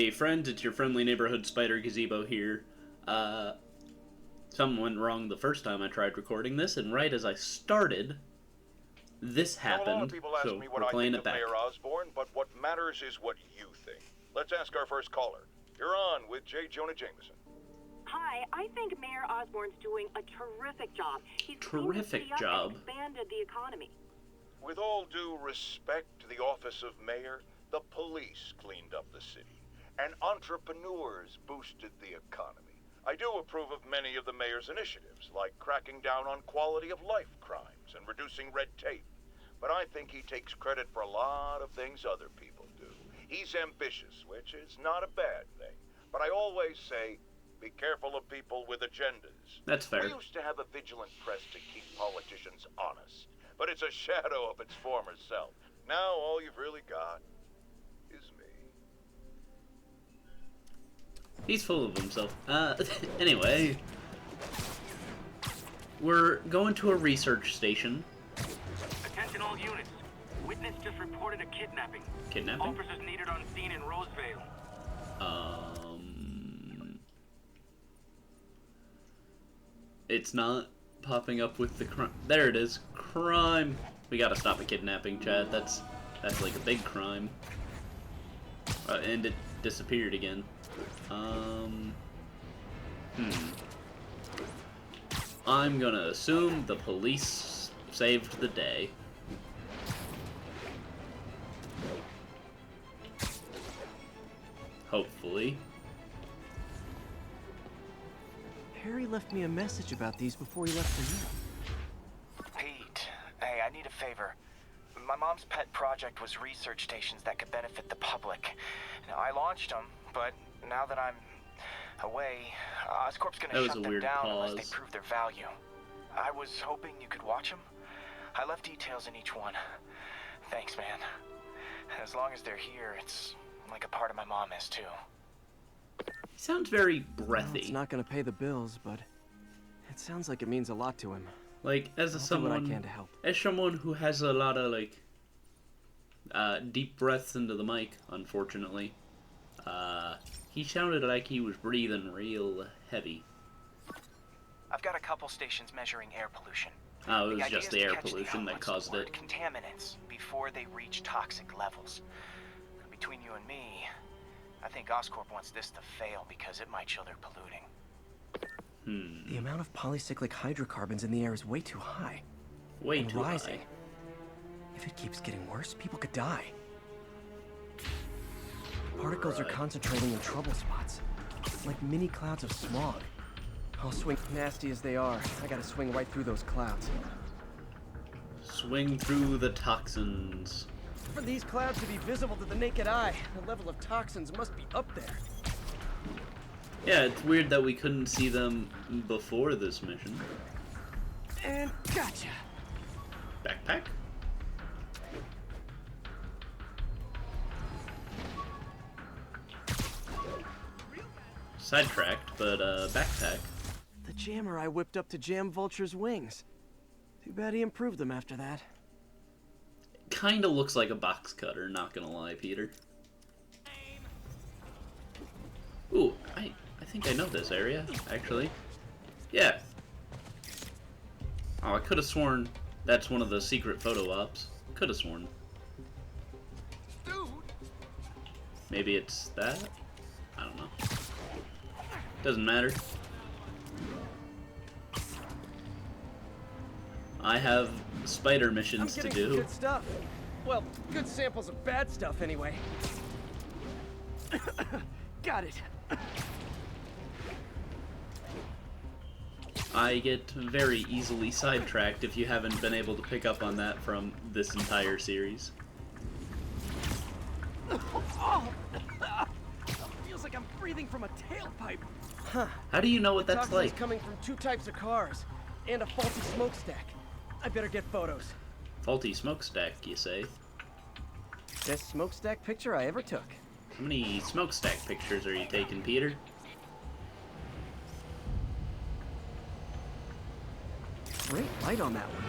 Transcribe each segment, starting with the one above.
Hey friends, it's your friendly neighborhood spider Gazebo here. Something went wrong the first time I tried recording this, and right as I started, this happened, a lot of people ask so me what we're I playing think it of back. Mayor Osborne, but what matters is what you think. Let's ask our first caller. You're on with J. Jonah Jameson. Hi, I think Mayor Osborne's doing a terrific job. He's Terrific cleaned the city up job. and expanded the economy. With all due respect to the office of mayor, the police cleaned up the city, and entrepreneurs boosted the economy. I do approve of many of the mayor's initiatives, like cracking down on quality of life crimes and reducing red tape. But I think he takes credit for a lot of things other people do. He's ambitious, which is not a bad thing. But I always say, be careful of people with agendas. That's fair. We used to have a vigilant press to keep politicians honest, but it's a shadow of its former self. Now all you've really got is me. He's full of himself. Anyway, we're going to a research station. Attention all units. Witness just reported a kidnapping. Kidnapping? Officers needed on scene in Roseville. It's not popping up with the crime. There it is. Crime. We gotta stop a kidnapping, Chad. That's like a big crime. And it disappeared again. I'm gonna assume the police saved the day. Hopefully. Harry left me a message about these before he left for you. Pete, hey, I need a favor. My mom's pet project was research stations that could benefit the public. Now, I launched them, but now that I'm away, Oscorp's gonna shut them down unless they prove their value. I was hoping you could watch them. I left details in each one. Thanks, man. As long as they're here, it's like a part of my mom is too. He sounds very Well, breathy. it's not gonna pay the bills, but it sounds like it means a lot to him. Like, as I'll do what I someone, can to help. as someone who has a lot of like deep breaths into the mic, unfortunately, he sounded like he was breathing real heavy. I've got a couple stations measuring air pollution. Oh, it was idea just is the to air catch pollution that caused unscored it. contaminants before they reach toxic levels. Between you and me, I think Oscorp wants this to fail because it might show they're polluting. The amount of polycyclic hydrocarbons in the air is way too high. Way And too rising. high. If it keeps getting worse, people could die. Particles are Right. concentrating in trouble spots, like mini clouds of smog. I'll swing, nasty as they are. I gotta swing right through those clouds. Swing through the toxins. For these clouds to be visible to the naked eye, the level of toxins must be up there. Yeah, it's weird that we couldn't see them before this mission. And gotcha! Backpack? Sidetracked, but backpack. The jammer I whipped up to jam Vulture's wings. Too bad he improved them after that. Kinda looks like a box cutter, not gonna lie, Peter. Ooh, I think I know this area, actually. Yeah. Oh, I could have sworn that's one of the secret photo ops. Could have sworn. Maybe it's that? I don't know. Doesn't matter. I have spider missions to I'm getting do. some good stuff. Well, good samples of bad stuff anyway. Got it. I get very easily sidetracked if you haven't been able to pick up on that from this entire series. Feels like I'm breathing from a tailpipe. How do you know what that's Toxins like? coming from two types of cars and a faulty smokestack. I better get photos. Faulty smokestack, you say? Best smokestack picture I ever took. How many smokestack pictures are you taking, Peter? Great light on that one.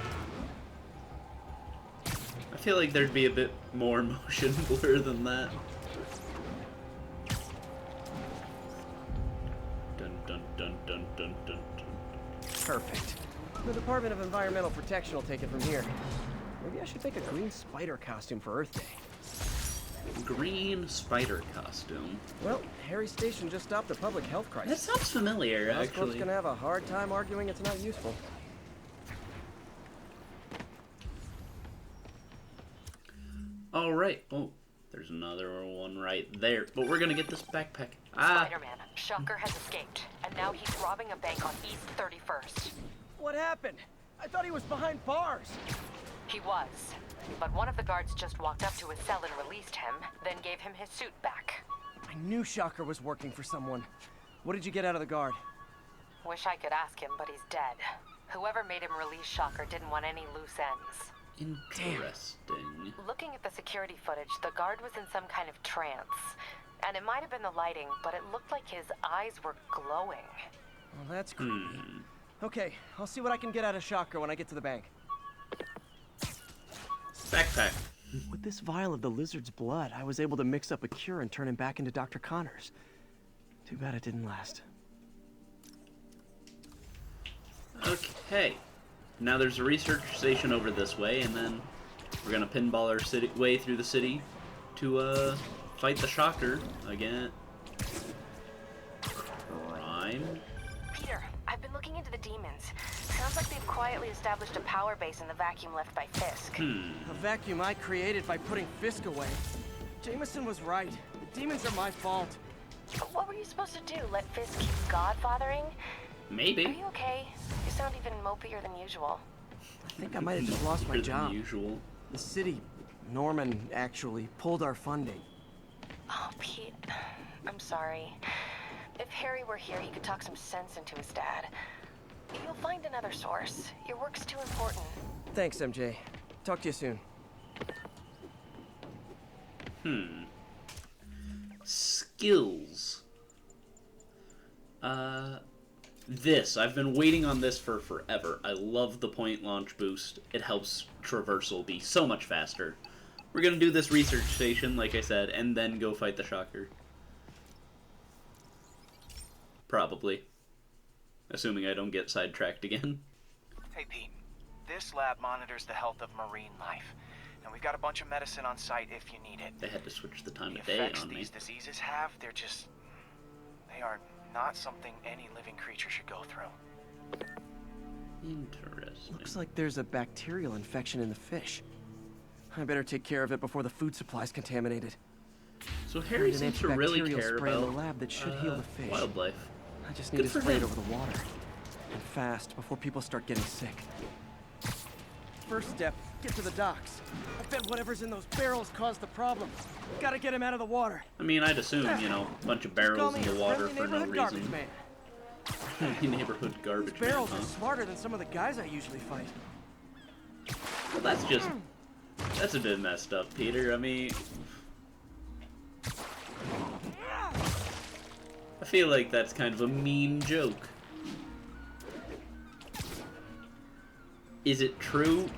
I feel like there'd be a bit more motion blur than that. Perfect. The Department of Environmental Protection will take it from here. Maybe I should make a green spider costume for Earth Day. Green spider costume. Well, Harry Station just stopped a public health That crisis. sounds familiar, Oscorp's actually. gonna have a hard time arguing it's not useful. All right. Oh, there's another one right there. But we're gonna get this backpack. Ah, Spider-Man, Shocker has escaped, and now he's robbing a bank on East 31st. What happened? I thought he was behind bars. He was, but one of the guards just walked up to his cell and released him, then gave him his suit back. I knew Shocker was working for someone. What did you get out of the guard? Wish I could ask him, but he's dead. Whoever made him release Shocker didn't want any loose ends. interesting. Looking at the security footage, the guard was in some kind of trance. And it might have been the lighting, but it looked like his eyes were glowing. Well, that's creepy. Okay, I'll see what I can get out of Shocker when I get to the bank. Backpack. With this vial of the lizard's blood, I was able to mix up a cure and turn him back into Dr. Connors. Too bad it didn't last. Okay. Now there's a research station over this way, and then we're gonna pinball our city way through the city to fight the Shocker again. Crime. Peter, I've been looking into the demons. Sounds like they've quietly established a power base in the vacuum left by Fisk. A vacuum I created by putting Fisk away. Jameson was right. The demons are my fault. But what were you supposed to do? Let Fisk keep godfathering? Are Maybe. you okay? You sound even mopier than usual. I think I might have just lost my Better than job. usual. The city, Norman actually, pulled our funding. Oh, Pete, I'm sorry. If Harry were here, he could talk some sense into his dad. You'll find another source. Your work's too important. Thanks, MJ. Talk to you soon. Skills. I've been waiting on this for forever. I love the point launch boost. It helps traversal be so much faster. We're gonna do this research station, like I said, and then go fight the Shocker. Probably. Assuming I don't get sidetracked again. Hey, Pete. This lab monitors the health of marine life. And we've got a bunch of medicine on site if you need it. They had to switch the time The of day effects on me. these diseases have, they are not something any living creature should go through. Interesting. Looks like there's a bacterial infection in the fish. I better take care of it before the food supply's contaminated. So Harry Find an seems to really antibacterial care spray in about the lab that should heal the fish. wildlife. I just need Good to for spray it him. over the water. And fast, before people start getting sick. First step, get to the docks. I bet whatever's in those barrels caused the problem. Gotta get him out of the water. I mean, I'd assume, you know, a bunch of Call barrels me in a the water friendly for no neighborhood garbage reason. man. Neighborhood garbage These man, barrels huh? are smarter than some of the guys I usually fight. Well, that's a bit messed up, Peter. I mean, I feel like that's kind of a mean joke. Is it true?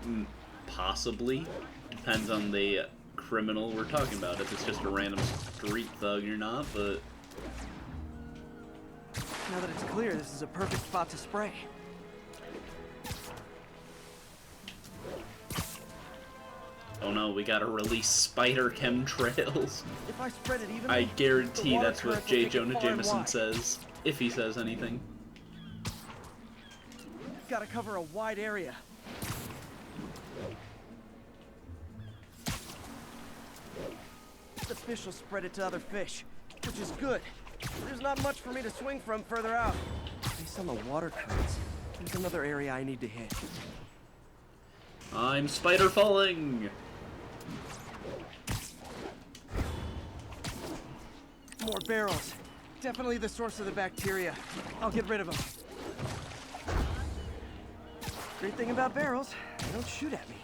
Possibly. Depends on the criminal we're talking about, if it's just a random street thug or not, but... Now that it's clear, this is a perfect spot to spray. Oh no, we gotta release spider chemtrails. If I spread it evenly, I the guarantee water that's what current will J. take it Jonah far and Jameson wide. says, if he says anything. Gotta cover a wide area. The fish will spread it to other fish, which is good. There's not much for me to swing from further out. Based on the water currents, there's another area I need to hit. I'm spider falling! More barrels. Definitely the source of the bacteria. I'll get rid of them. Great thing about barrels, they don't shoot at me.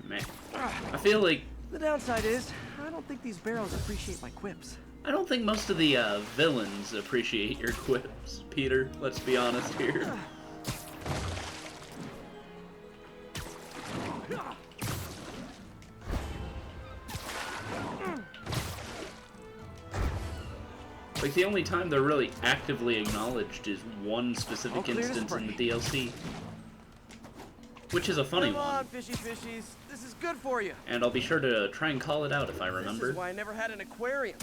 Man, I feel like... The downside is, I don't think these barrels appreciate my quips. I don't think most of the villains appreciate your quips, Peter. Let's be honest here. Like, the only time they're really actively acknowledged is one All specific clear to instance in the spray. DLC. Which is a funny Come on, one. fishy fishies. This is good for you. And I'll be sure to try and call it out if I This remember. is why I never had an aquarium.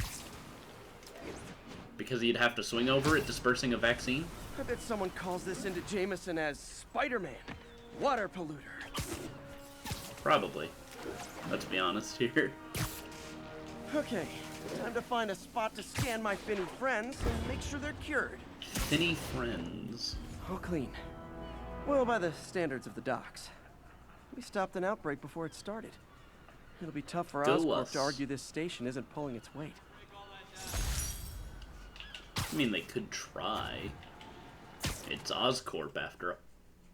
Because you'd have to swing over it dispersing a vaccine? I bet someone calls this into Jameson as Spider-Man, water polluter. Probably. Let's be honest here. Okay, time to find a spot to scan my finny friends and make sure they're cured. Finny friends. All clean. Well, by the standards of the docks. We stopped an outbreak before it started. It'll be tough for Go Oscorp us. to argue this station isn't pulling its weight. I mean, they could try. It's Oscorp after all.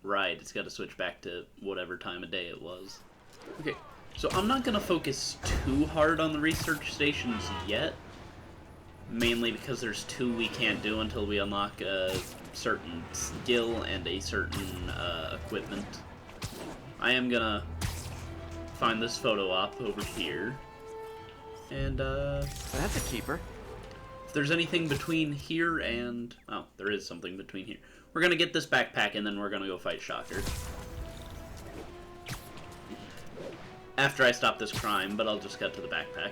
Right, it's got to switch back to whatever time of day it was. Okay, so I'm not going to focus too hard on the research stations yet. Mainly because there's 2 we can't do until we unlock a certain skill and a certain equipment. I am going to find this photo op over here. And, That's a keeper. if there's anything between here and... Oh, there is something between here. We're gonna get this backpack and then we're gonna go fight Shocker. After I stop this crime, but I'll just cut to the backpack.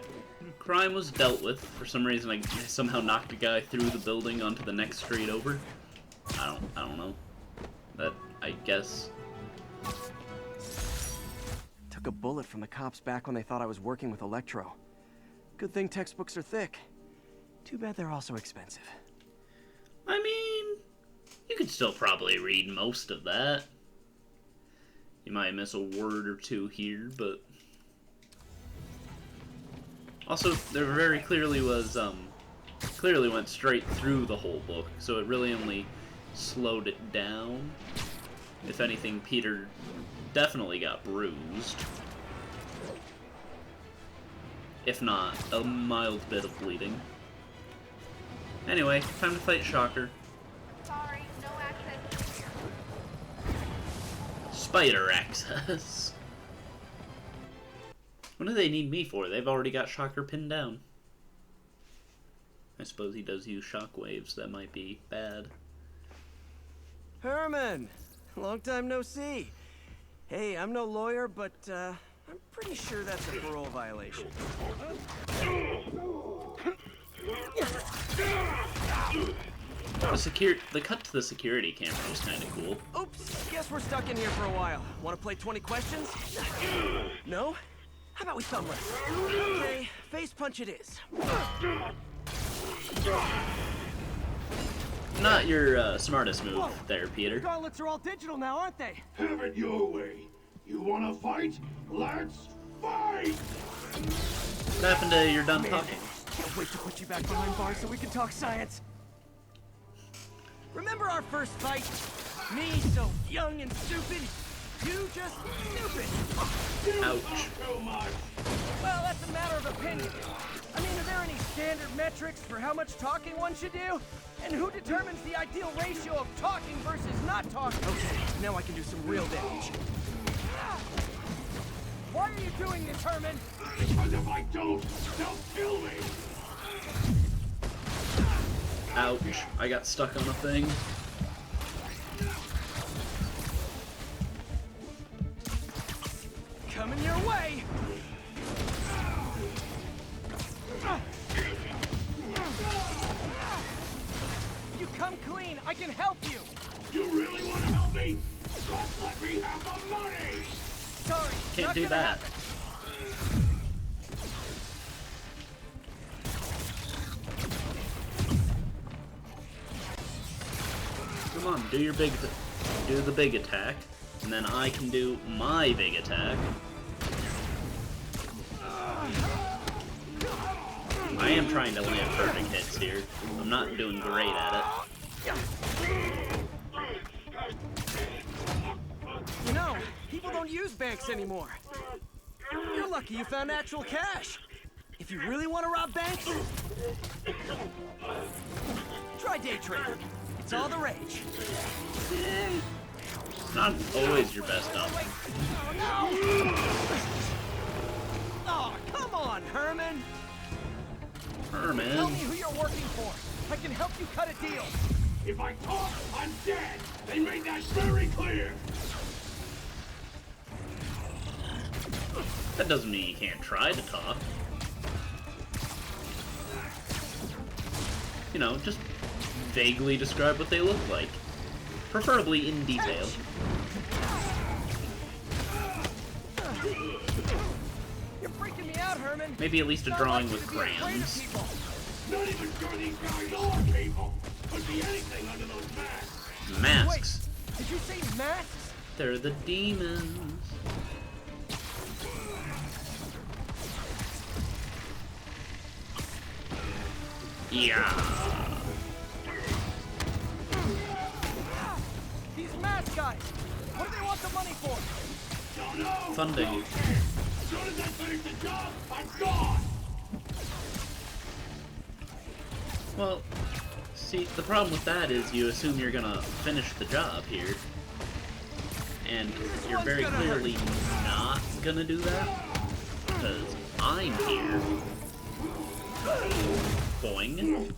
Crime was dealt with. For some reason I somehow knocked a guy through the building onto the next street over. I don't know. That, I guess... Took a bullet from the cops back when they thought I was working with Electro. Good thing textbooks are thick. Too bad they're also expensive. I mean, you could still probably read most of that. You might miss a word or two here, but... Also, there very clearly was, clearly went straight through the whole book, so it really only slowed it down. If anything, Peter definitely got bruised. If not, a mild bit of bleeding. Anyway, time to fight Shocker. Sorry, no access here. Spider access. What do they need me for? They've already got Shocker pinned down. I suppose he does use shockwaves. That might be bad. Herman! Long time no see. Hey, I'm no lawyer, but I'm pretty sure that's a parole violation. The cut to the security camera was kind of cool. Oops, guess we're stuck in here for a while. Want to play 20 questions? No? How about we thumb wrestle? Okay, face punch it is. Not your smartest move there, Peter. Gauntlets are all digital now, aren't they? Have it your way. You wanna fight? Let's fight! What happened to you're done talking? Can't wait to put you back behind bars so we can talk science. Remember our first fight? Me so young and stupid. You just stupid. Ouch. Too much. Well, that's a matter of opinion. I mean, are there any standard metrics for how much talking one should do? And who determines the ideal ratio of talking versus not talking? Okay, now I can do some real damage. Why are you doing this, Herman? Because if I don't, they'll kill me. Ouch. I got stuck on a thing. Coming your way! You come clean, I can help you! You really wanna help me? Just let me have the money! Sorry, Can't not do gonna that. happen. Come on, do the big attack, and then I can do my big attack. I am trying to land perfect hits here. I'm not doing great at it. You know, people don't use banks anymore. You're lucky you found actual cash. If you really want to rob banks, try day trading. It's all the rage. Not always your best option. Oh, come on, Herman. Tell Herman. me who you're working for. I can help you cut a deal. If I talk, I'm dead. They made that very clear. That doesn't mean you can't try to talk. You know, just vaguely describe what they look like. Preferably in detail. You're freaking me out, Herman. Maybe at least a Sounds drawing like with you should be afraid of crayons. people. Not even sure these guys are people. Could be anything under those masks. Masks. Wait, did you say masks? They're the demons. Yeah. These mask guys. What do they want the money for? Don't know. Funding. As soon as I finish the job, I'm gone. Well, see, the problem with that is you assume you're gonna finish the job here. And you're very clearly not gonna do that. Because I'm here. Boing.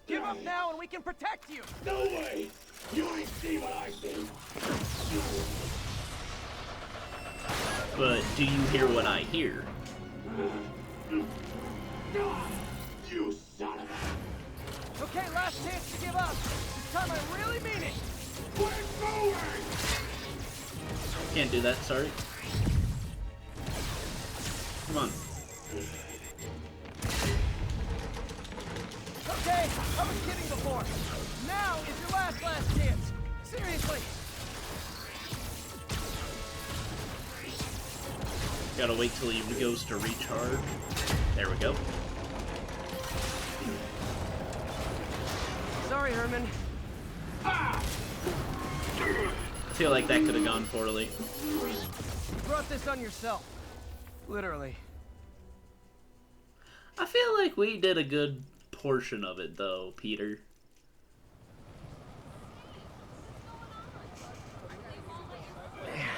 Give up now and we can protect you. No way. You ain't see what I see. But do you hear what I hear? You son of a... Okay, last chance to give up. This time I really mean it. We're going! Can't do that, sorry. Come on. Okay, I was kidding before. Now is your last chance. Seriously. Gotta wait till he goes to recharge. There we go. Sorry, Herman. I feel like that could have gone poorly. You brought this on yourself. Literally. I feel like we did a good portion of it, though, Peter. Man,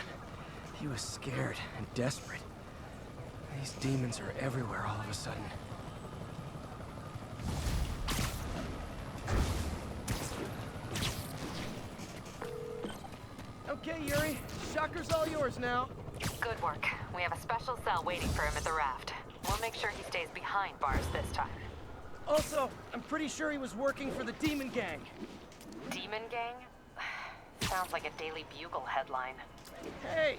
he was scared and desperate. These demons are everywhere all of a sudden. Okay, Yuri. Shocker's all yours now. Good work. We have a special cell waiting for him at the raft. We'll make sure he stays behind bars this time. Also, I'm pretty sure he was working for the Demon Gang. Demon Gang? Sounds like a Daily Bugle headline. Hey,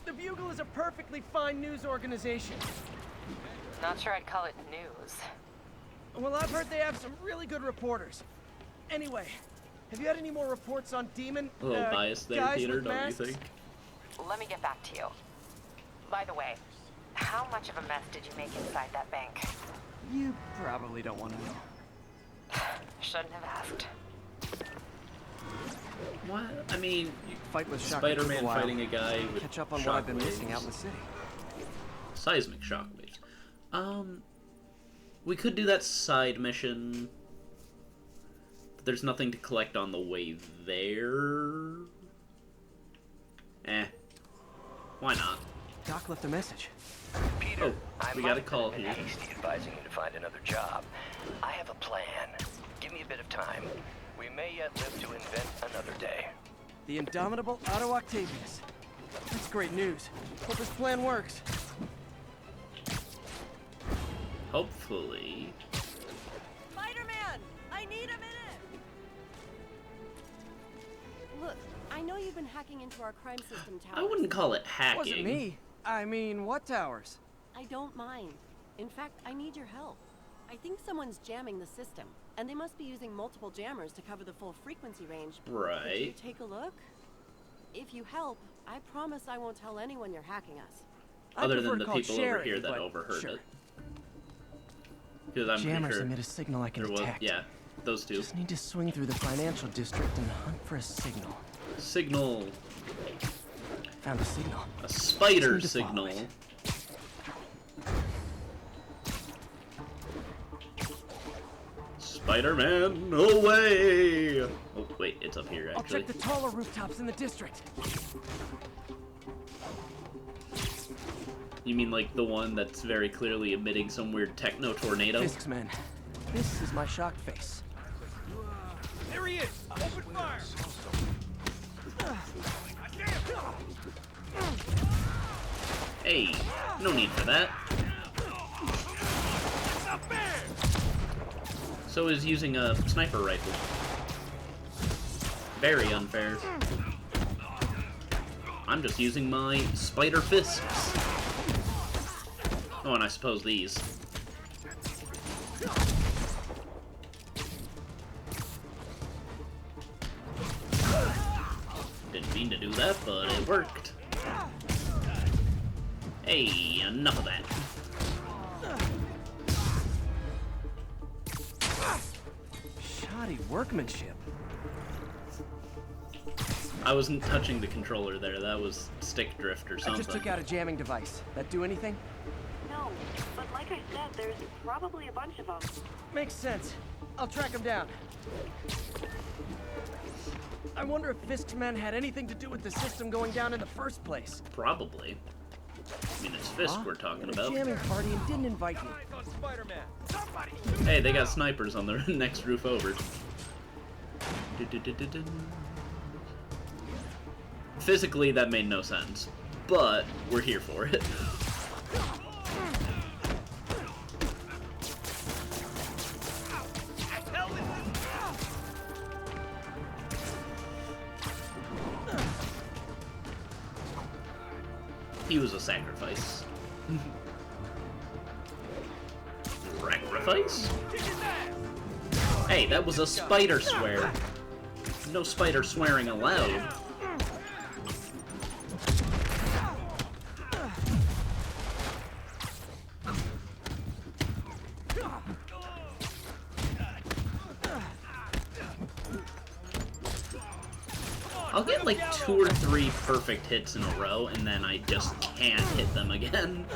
the Bugle is a perfectly fine news organization. Not sure I'd call it news. Well, I've heard they have some really good reporters. Anyway, have you had any more reports on Demon? A little biased there, guys Peter, with don't masks? you think? Let me get back to you. By the way, how much of a mess did you make inside that bank? You probably don't want to know. Shouldn't have asked. What? I mean, Fight with Shocker took a Spider-Man while. fighting a guy with Catch up on what I've been missing out in the shockwaves. city. Seismic shockwaves. We could do that side mission. But there's nothing to collect on the way there. Why not? Doc left a message. Peter, Oh, we got a call here. hasty advising you to find another job. I have a plan. Give me a bit of time. We may yet live to invent another day. The indomitable Otto Octavius. That's great news. Hope this plan works. Hopefully. Spider-Man! I need a minute! Look, I know you've been hacking into our crime system towers. I wouldn't call it hacking. Wasn't me. I mean, what towers? I don't mind. In fact, I need your help. I think someone's jamming the system, and they must be using multiple jammers to cover the full frequency range. Could you Right. take a look? If you help, I promise I won't tell anyone you're hacking us. Other I prefer than to the call people over sharing, here that but overheard sure. it. Because I'm Jammers pretty sure emit a signal I can there was, detect. yeah, those two. Just need to swing through the financial district and hunt for a signal. Signal. Found a signal. A spider Just need to follow signal. it. Spider-Man, away! Oh, wait, it's up here, I'll actually. check the taller rooftops in the district. You mean like the one that's very clearly emitting some weird techno tornado? Fisk's men. This is my shocked face. There he is! Open fire! Hey, no need for that. So is using a sniper rifle. Very unfair. I'm just using my spider fists. Oh, and I suppose these. Didn't mean to do that, but it worked. Hey, enough of that. Shoddy workmanship. I wasn't touching the controller there. That was stick drift or I something. just took out a jamming device. That do anything? No, but like I said, there's probably a bunch of them. Makes sense. I'll track him down. I wonder if Fisk's men had anything to do with the system going down in the first place. Probably. I mean, it's Fisk we're talking A about. jamming party and didn't invite me. Hey, they got snipers on the next roof over. Physically, that made no sense, but we're here for it. He was a sacrifice. Sacrifice? Hey, that was a spider swear. No spider swearing allowed. I'll get like 2 or 3 perfect hits in a row, and then I just can't hit them again.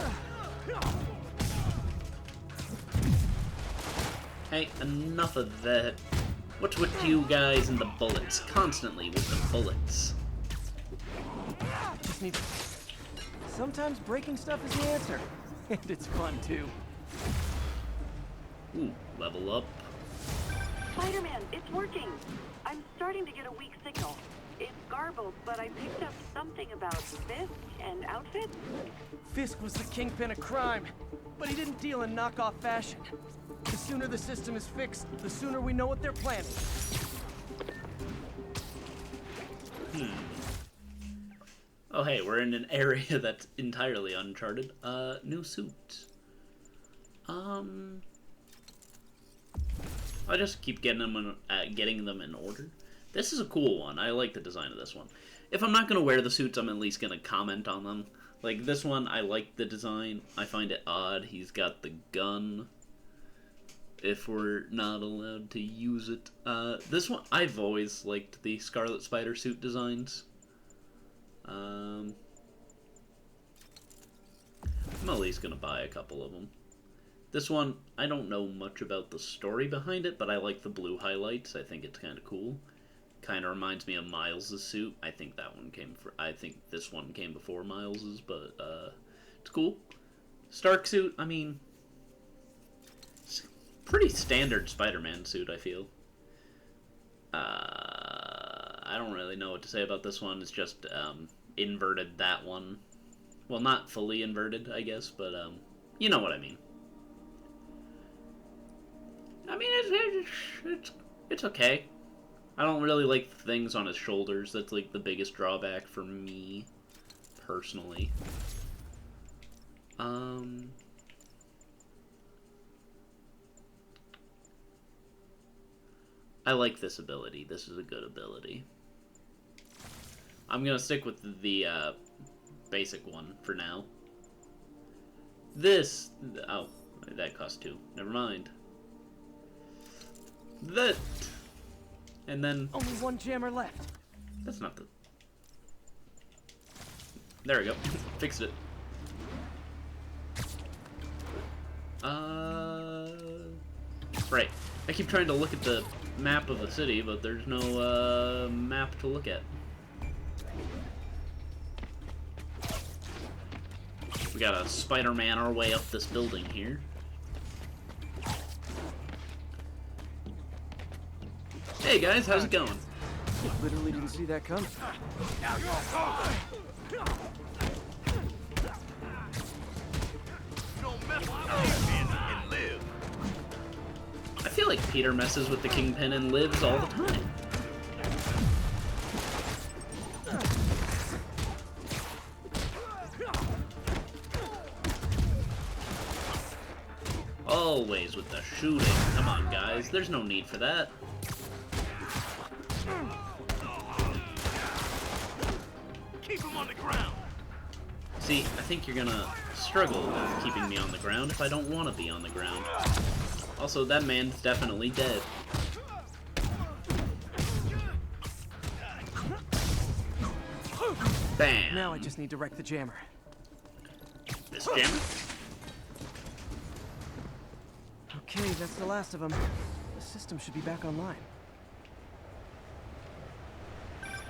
Hey, enough of that. What's with you guys and the bullets? Constantly with the bullets. Just need... Sometimes breaking stuff is the answer. And it's fun, too. Ooh, level up. Spider-Man, it's working. I'm starting to get a weak signal. It's garbled, but I picked up something about Fisk and outfits. Fisk was the kingpin of crime, but he didn't deal in knockoff fashion. The sooner the system is fixed, the sooner we know what they're planning. Oh hey, we're in an area that's entirely uncharted. New suit. I just keep getting them in order. This is a cool one. I like the design of this one. If I'm not gonna wear the suits, I'm at least gonna comment on them. Like this one, I like the design. I find it odd. He's got the gun. If we're not allowed to use it. This one, I've always liked the Scarlet Spider suit designs. I'm at least gonna buy a couple of them. This one, I don't know much about the story behind it, but I like the blue highlights. I think it's kind of cool. Kind of reminds me of Miles's suit. I think this one came before Miles's, but it's cool. Stark suit, I mean, it's a pretty standard Spider-Man suit, I feel. I don't really know what to say about this one. It's just inverted that one. Well, not fully inverted, I guess, but you know what I mean. I mean, it's okay. I don't really like the things on his shoulders. That's like the biggest drawback for me, personally. I like this ability. This is a good ability. I'm gonna stick with the basic one for now. This... Oh, that cost 2. Never mind. That... And then... Only one jammer left. That's not the... There we go. Fixed it. Right. I keep trying to look at the map of the city, but there's no, map to look at. We gotta Spider-Man our way up this building here. Hey guys, how's it going? Literally didn't see that coming. I feel like Peter messes with the Kingpin and lives all the time. Always with the shooting. Come on, guys. There's no need for that. Keep him on the ground. See, I think you're gonna struggle with keeping me on the ground if I don't want to be on the ground. Also, that man's definitely dead. Bam! Now I just need to wreck the jammer. This jammer? Okay, that's the last of them. The system should be back online.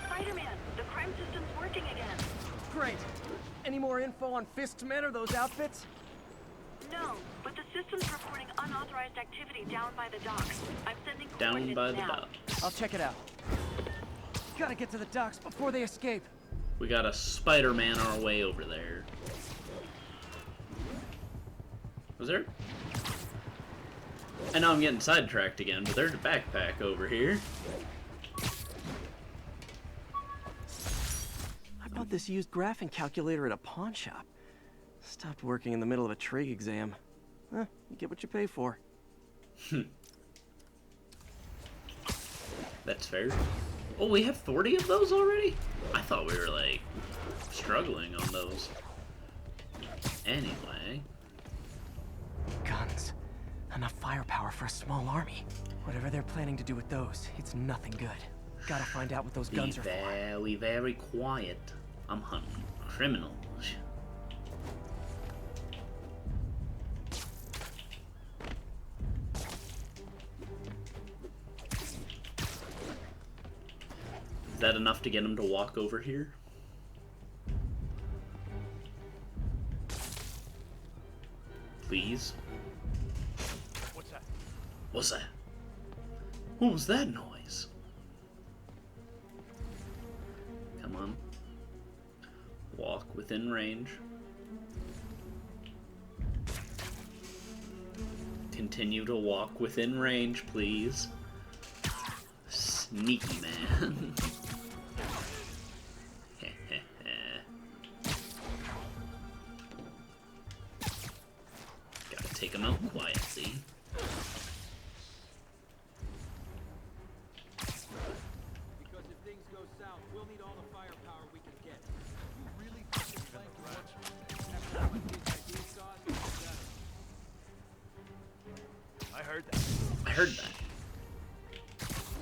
Spider-Man, the crime system's working again. Great. Any more info on Fist's men or those outfits? No, but the system's reporting unauthorized activity down by the docks. I'm sending Down coordinates by the now. docks. I'll check it out. Gotta get to the docks before they escape. We got a Spider-Man our way over there. Was there? I know I'm getting sidetracked again, but there's a backpack over here. I bought this used graphing calculator at a pawn shop. Stopped working in the middle of a trig exam. You get what you pay for. That's fair. Oh, we have 40 of those already? I thought we were, like, struggling on those. Anyway. Guns. Enough firepower for a small army. Whatever they're planning to do with those, it's nothing good. Gotta find out what those guns are for. Very, very quiet. I'm hunting criminals. Is that enough to get him to walk over here? Please? What's that? What's that? What was that noise? Come on. Walk within range. Continue to walk within range, please. Sneaky man. Gotta take him out quietly. Because if things go south, we'll need all the firepower we can get. You really think this plan can work? After all the idea sauce, I heard that. I heard that.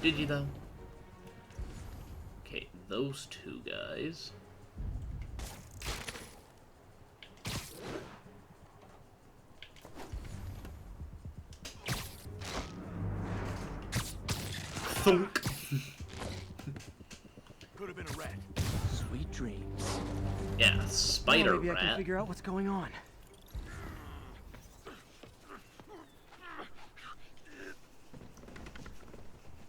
Did you though? Okay, those two guys. Thunk. Could have been a rat. Sweet dreams. Yeah, spider Maybe rat. I can figure out what's going on.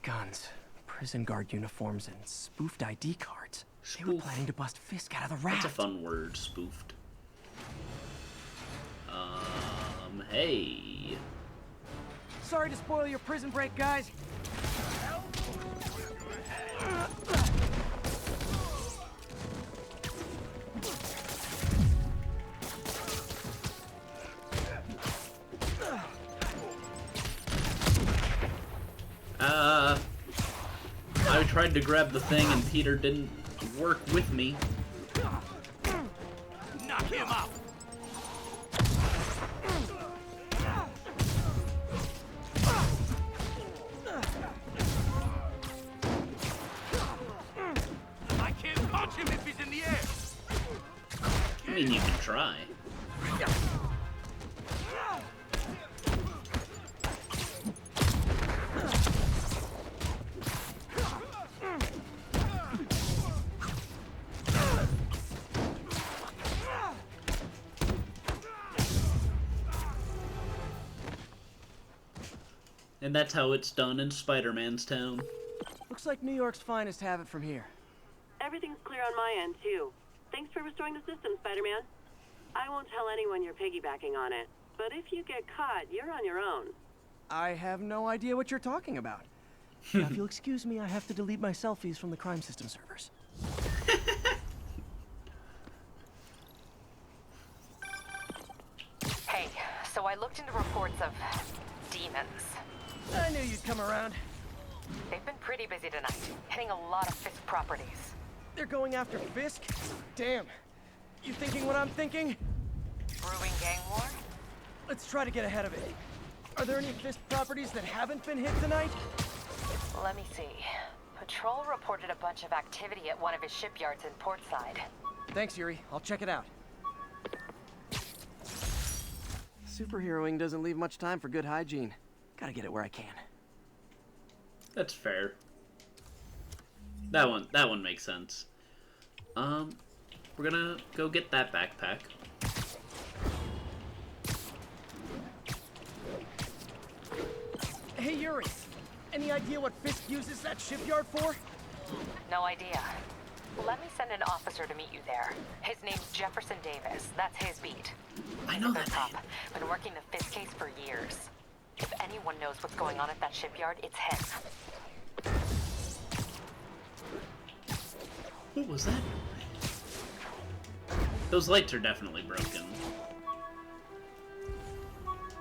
Guns, prison guard uniforms, and spoofed ID cards. They were Spoof. planning to bust Fisk out of the raft. That's a fun word, spoofed. Hey. Sorry to spoil your prison break, guys. I tried to grab the thing and Peter didn't work with me. Knock him out. I can't punch him if he's in the air. I mean, you can try. And that's how it's done in Spider-Man's town. like New York's finest have it from here. Everything's clear on my end, too. Thanks for restoring the system, Spider-Man. I won't tell anyone you're piggybacking on it, but if you get caught, you're on your own. I have no idea what you're talking about. Now, if you'll excuse me, I have to delete my selfies from the crime system servers. Hey, so I looked into reports of demons. I knew you'd come around. They've been pretty busy tonight, hitting a lot of Fisk properties. They're going after Fisk? Damn. You thinking what I'm thinking? Brewing gang war? Let's try to get ahead of it. Are there any Fisk properties that haven't been hit tonight? Let me see. Patrol reported a bunch of activity at one of his shipyards in Portside. Thanks, Yuri. I'll check it out. Superheroing doesn't leave much time for good hygiene. Gotta get it where I can. That's fair. That one makes sense. We're gonna go get that backpack. Hey, Yuri. Any idea what Fisk uses that shipyard for? No idea. Let me send an officer to meet you there. His name's Jefferson Davis. That's his beat. I know that top. name. Been working the Fisk case for years. If anyone knows what's going on at that shipyard, it's him. What was that? Those lights are definitely broken.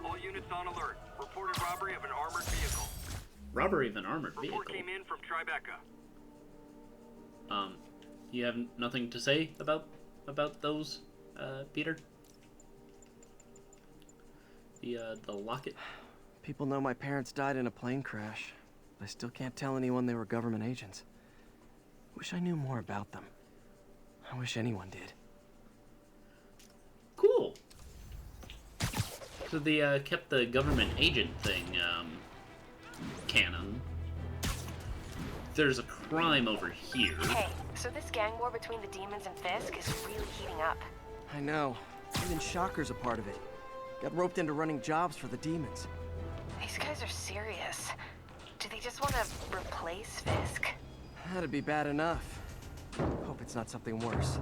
All units on alert. Reported robbery of an armored vehicle. Robbery of an armored vehicle. Report came in from Tribeca. You have nothing to say about those, Peter? The locket? People know my parents died in a plane crash. I still can't tell anyone they were government agents. Wish I knew more about them. I wish anyone did. Cool. So they kept the government agent thing canon. There's a crime over here. Hey, so this gang war between the demons and Fisk is really heating up. I know. Even Shocker's a part of it. Got roped into running jobs for the demons. These guys are serious. Do they just want to replace Fisk? That'd be bad enough. Hope it's not something worse.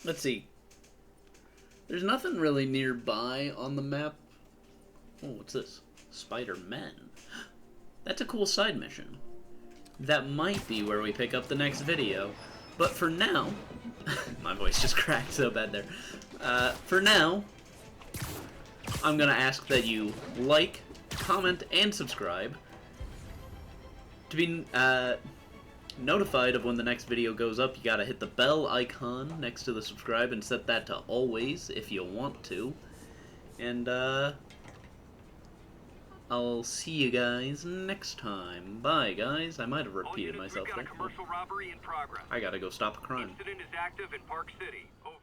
Let's see. There's nothing really nearby on the map. Oh, what's this? Spider-Man. That's a cool side mission. That might be where we pick up the next video. But for now... my voice just cracked so bad there. For now, I'm gonna ask that you like, comment, and subscribe to be notified of when the next video goes up. You gotta hit the bell icon next to the subscribe and set that to always if you want to. And I'll see you guys next time. Bye, guys. I might have repeated myself there. Commercial robbery in progress. I gotta go stop a crime. Incident is active in Park City. Over.